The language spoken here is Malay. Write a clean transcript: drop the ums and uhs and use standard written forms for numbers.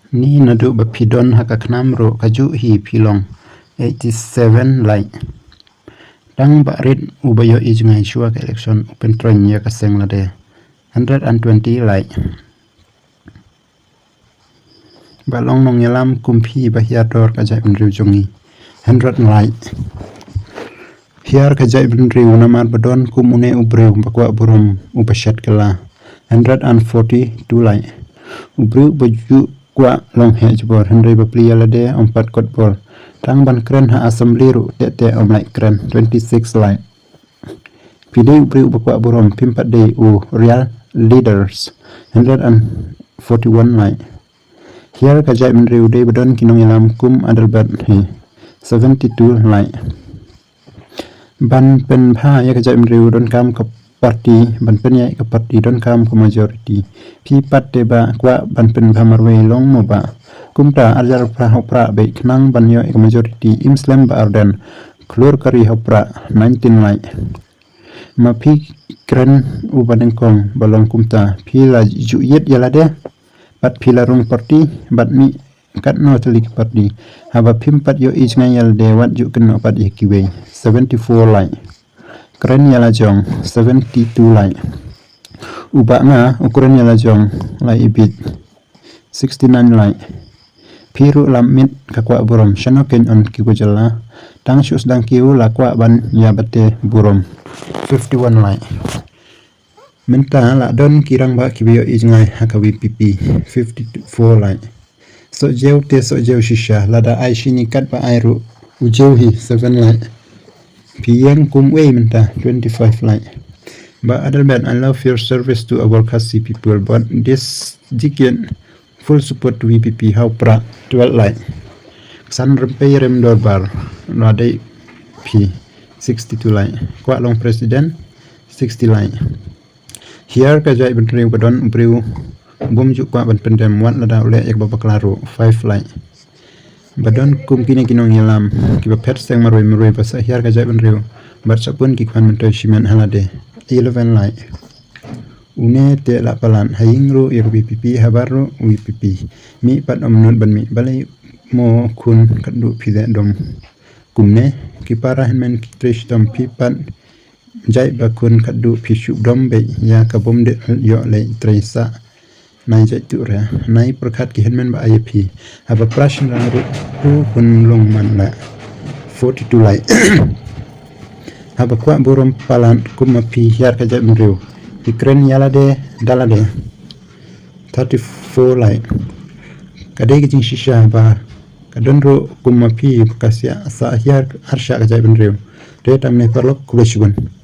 Ni nadu bapidon hakaknam ro kaju hi pilong 87 lai. Dang ba red ubayo ijngai shua ka election open train ya ka seng lade 120 lai. Balong nong yalam kumpi bahia dor ka jai benriu jongi 100 lai. Hiar ka jai benriu namar badon kumune ubreu bakwa burum ubashat kala 142 lai. Ubreu baju kwa long he jbor henry baplia lade ompat kot bol tang ban kren ha assembly ru te omlai kren 26 lai. Pidi ubreu bakwa burum pimpat de u real leaders 141 lai. Here ka jai benriu de badon kinong yalam kum adalbat he 72 lai. Ban pen pha ya ka jai benriu don kam ka parti ban pen ya ka parti don kam ka majority pi pat de ba kwa ban pen pha marwe long mo ba kumta arjar pra hopra be knang ban yo ka majority imslam ba arden klur kari hopra 19 lai. Ma pi kren u baden kong balong kumta pi la ju yet yalade pat pi la rung parti bat mi kat no telik parti haba pimpat yo ijngai yal de wat ju ken pat yekiwe 74 lai. Keren yala jong 72 lai. Uba nga ukuran yala jong lai ibit 69 lai. Piru lamit kakwa burom shanoken on kikujala tang shus dang kiu lakwa ban ya bate burom 51 lai. Menta la don kirang ba kibiyo ijngai hakawi pipi 54 lai. So jeu shisha lada ai shini kat ba airu ujeu hi 7 lai. Piyang kumway menta 25 lai. Ba adalbat I love your service to our Khasi people but this jikin full support to VPP how pra 12 lai. San rempay rem dorbar radai P 62 lai. Kwa long president 60 lai. Here ka jai benriu badon ubriu bum juk kwa ban pendem wat lada ule yak babaklaro 5 lai. Badon kum kini kinong yalam kiba pet seng maroi basa hiar ka jai benriu barsa pun ki kwan mentoy shimen halade 11 lai. Une te la palan hayingru yak VPP habaru VPP mi pat omnut ban mi balai mo kun kadu pide dom kumne kipara henmen kitrish dom pipat jai bakun kadu pishu dom be ya kabom de yo le tresa nai jai tu re nai perkat ki henmen ba IAP haba prashin rangu kun long man la 42 lai. Haba kwa burum palan kuma pi hiar ka jai benriu ikren yala de dalade 34 lai. Kadai kijing shisha ba kadonro kuma pi kasya sa hiar harsha ka jai benriu de tamne perlok kulishgun.